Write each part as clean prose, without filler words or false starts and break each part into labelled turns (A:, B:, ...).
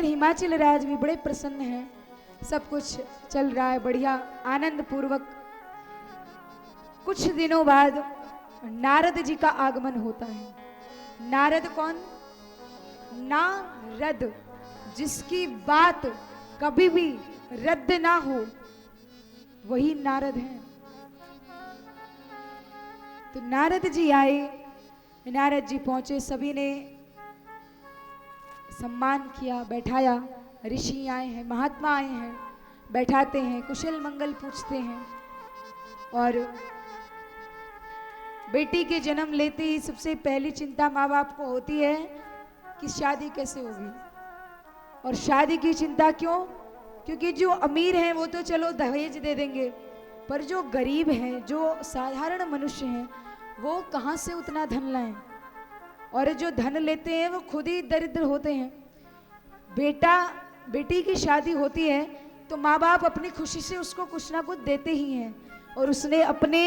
A: शायद हिमाचल राज भी बड़े प्रसन्न हैं, सब कुछ चल रहा है बढ़िया आनंद पूर्वक। कुछ दिनों बाद नारद जी का आगमन होता है। नारद कौन? नारद, जिसकी बात कभी भी रद्द ना हो, वही नारद हैं। तो नारद जी आए, नारद जी पहुंचे, सभी ने सम्मान किया, बैठाया। ऋषि आए हैं, महात्मा आए हैं, बैठाते हैं, कुशल मंगल पूछते हैं। और बेटी के जन्म लेते ही सबसे पहली चिंता माँ बाप को होती है कि शादी कैसे होगी। और शादी की चिंता क्यों? क्योंकि जो अमीर हैं वो तो चलो दहेज दे देंगे, पर जो गरीब हैं, जो साधारण मनुष्य हैं, वो कहाँ से उतना धन लाएं। और जो धन लेते हैं वो खुद ही दरिद्र होते हैं। बेटी की शादी होती है तो माँ बाप अपनी खुशी से उसको कुछ ना कुछ देते ही हैं। और उसने अपने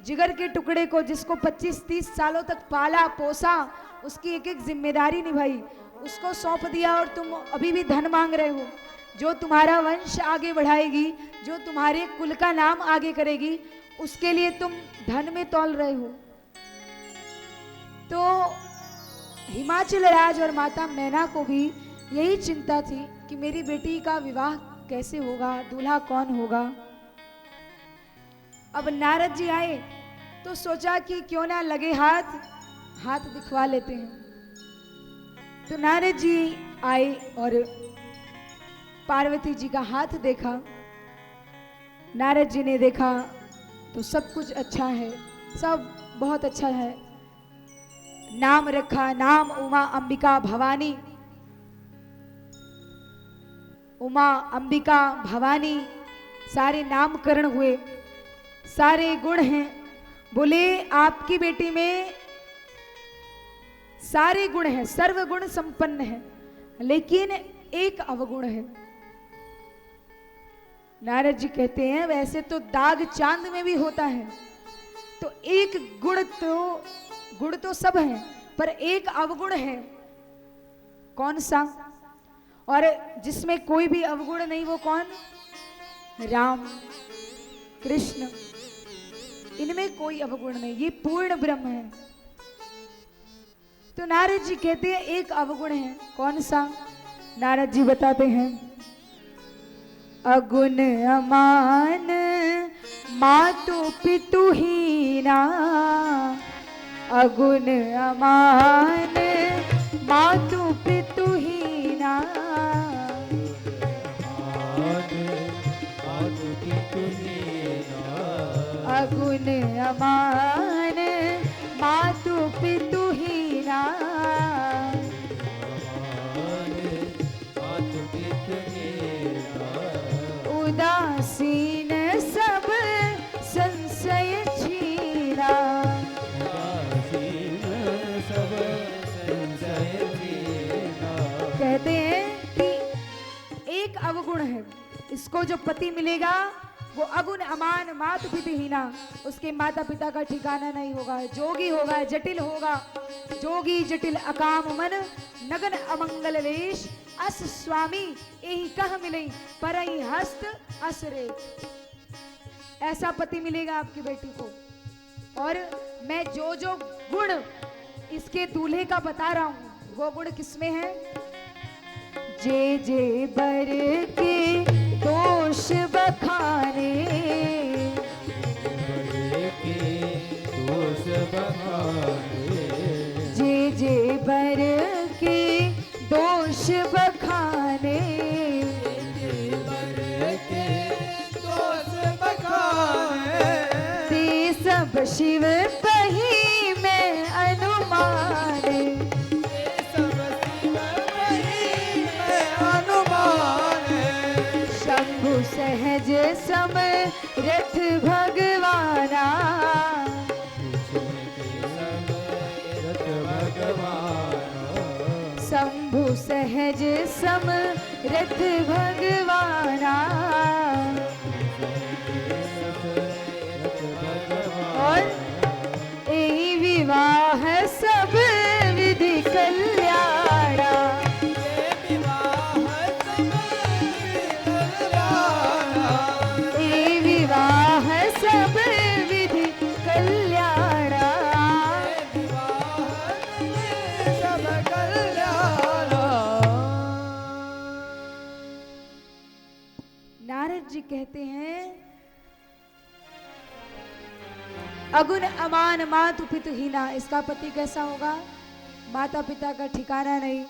A: जिगर के टुकड़े को, जिसको 25-30 सालों तक पाला पोसा, उसकी एक एक जिम्मेदारी निभाई, उसको सौंप दिया। और तुम अभी भी धन मांग रहे हो। जो तुम्हारा वंश आगे बढ़ाएगी, जो तुम्हारे कुल का नाम आगे करेगी, उसके लिए तुम धन में तौल रहे हो। तो हिमाचल राज और माता मैना को भी यही चिंता थी कि मेरी बेटी का विवाह कैसे होगा, दूल्हा कौन होगा। अब नारद जी आए तो सोचा कि क्यों ना लगे हाथ दिखवा लेते हैं। तो नारद जी आए और पार्वती जी का हाथ देखा। नारद जी ने देखा तो सब कुछ अच्छा है, सब बहुत अच्छा है। नाम रखा, नाम उमा अंबिका भवानी, उमा अंबिका भवानी, सारे नामकरण हुए, सारे गुण हैं। बोले आपकी बेटी में सारे गुण हैं, सर्वगुण संपन्न है, लेकिन एक अवगुण है। नारद जी कहते हैं वैसे तो दाग चांद में भी होता है, तो एक गुण तो सब है, पर एक अवगुण है। कौन सा? और जिसमें कोई भी अवगुण नहीं, वो कौन? राम कृष्ण, इनमें कोई अवगुण नहीं, ये पूर्ण ब्रह्म है। तो नारद जी कहते हैं एक अवगुण है। कौन सा? नारद जी बताते हैं अगुण अमान मातु पितु हीना, अगुण अमान मातु पितु हीना, अगुण अमान मातु पितु हीना, उदासीन सब संशय छीना, कहते हैं कि एक अवगुण है, इसको जो पति मिलेगा वो अगुण अमान मातु पितु हीना, उसके माता पिता का ठिकाना नहीं होगा, जोगी होगा, जटिल होगा, जोगी जटिल अकाम मन नगन अमंगल वेश, अस स्वामी यही कह मिले परई हस्त असरे। ऐसा पति मिलेगा आपकी बेटी को। और मैं जो जो गुण इसके दूल्हे का बता रहा हूं, वो गुण किसमें है? जे जे बर के दोष बखाने, जे जे बर के दोष बखाने, ते सब शिव पही में अनुमाने, शंभु सहज समरथ भगवाना, शंभु सहज समरथ भगवाना। और यही विवाह सब विधि कल्याणा, अगुण अमान मातु पितु हीना, इसका पति कैसा होगा? माता पिता का ठिकाना नहीं,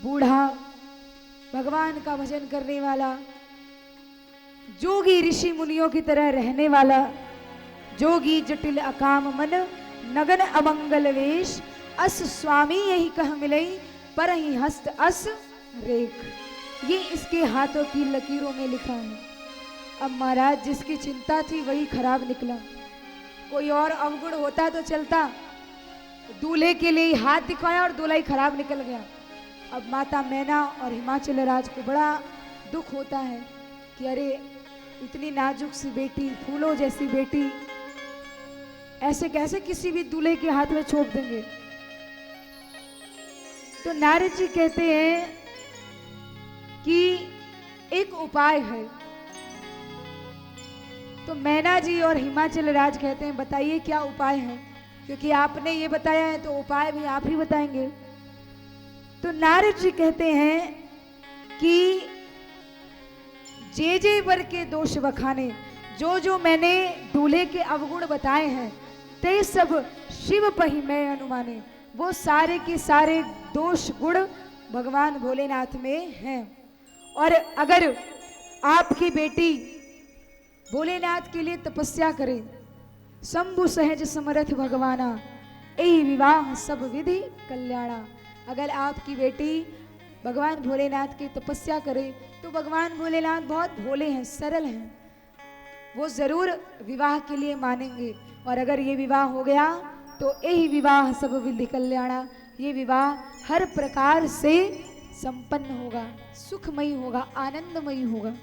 A: बूढ़ा, भगवान का भजन करने वाला, जोगी ऋषि मुनियों की तरह रहने वाला, जोगी जटिल अकाम मन, नगन अमंगल वेश, अस स्वामी यही कह मिलई, पर ही हस्त अस रेख। ये इसके हाथों की लकीरों में लिखा है। अब महाराज जिसकी चिंता थी वही खराब निकला। कोई और अवगुण होता तो चलता, दूल्हे के लिए हाथ दिखाया और दूल्हा ही खराब निकल गया। अब माता मैना और हिमाचल राज को बड़ा दुख होता है कि अरे इतनी नाजुक सी बेटी, फूलों जैसी बेटी, ऐसे कैसे किसी भी दूल्हे के हाथ में छोड़ देंगे। तो नारद जी कहते हैं कि एक उपाय है। तो मैना जी और हिमाचल राज कहते हैं बताइए क्या उपाय है, क्योंकि आपने ये बताया है तो उपाय भी आप ही बताएंगे। तो नारद जी कहते हैं कि जे वर के दोष बखाने, जो जो मैंने दूल्हे के अवगुण बताए हैं ते सब शिव पही मैं अनुमाने, वो सारे के सारे दोष गुण भगवान भोलेनाथ में हैं। और अगर आपकी बेटी भोलेनाथ के लिए तपस्या करे, शंभु सहज समरथ भगवाना, यही विवाह सब विधि कल्याणा। अगर आपकी बेटी भगवान भोलेनाथ की तपस्या करे तो भगवान भोलेनाथ बहुत भोले हैं, सरल हैं, वो जरूर विवाह के लिए मानेंगे। और अगर ये विवाह हो गया तो यही विवाह सब विधि कल्याणा, ये विवाह हर प्रकार से संपन्न होगा, सुखमयी होगा, आनंदमयी होगा।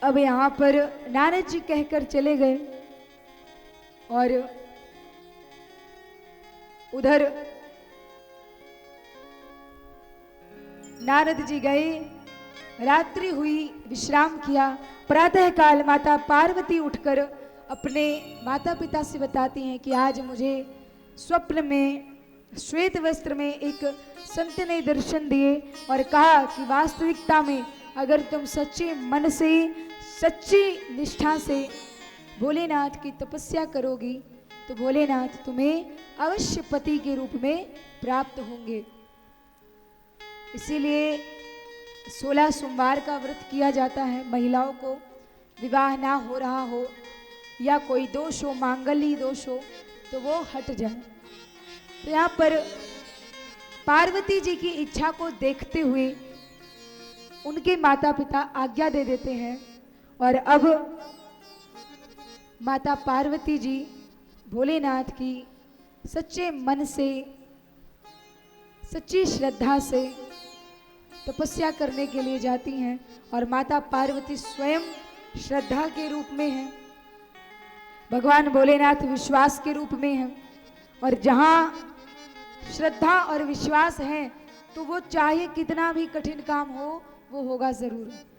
A: अब यहाँ पर नारद जी कहकर चले गए और उधर नारद जी गए, रात्रि हुई, विश्राम किया। प्रातः काल माता पार्वती उठकर अपने माता पिता से बताती हैं कि आज मुझे स्वप्न में श्वेत वस्त्र में एक संत ने दर्शन दिए और कहा कि वास्तविकता में अगर तुम सच्चे मन से, सच्ची निष्ठा से भोलेनाथ की तपस्या करोगी तो भोलेनाथ तुम्हें अवश्य पति के रूप में प्राप्त होंगे। इसीलिए 16 सोमवार का व्रत किया जाता है। महिलाओं को विवाह ना हो रहा हो या कोई दोष हो, मांगल्य दोष हो, तो वो हट जाए। तो यहाँ पर पार्वती जी की इच्छा को देखते हुए उनके माता पिता आज्ञा दे देते हैं और अब माता पार्वती जी भोलेनाथ की सच्चे मन से, सच्ची श्रद्धा से तपस्या करने के लिए जाती हैं। और माता पार्वती स्वयं श्रद्धा के रूप में है, भगवान भोलेनाथ विश्वास के रूप में है। और जहाँ श्रद्धा और विश्वास है तो वो चाहे कितना भी कठिन काम हो वो होगा जरूर।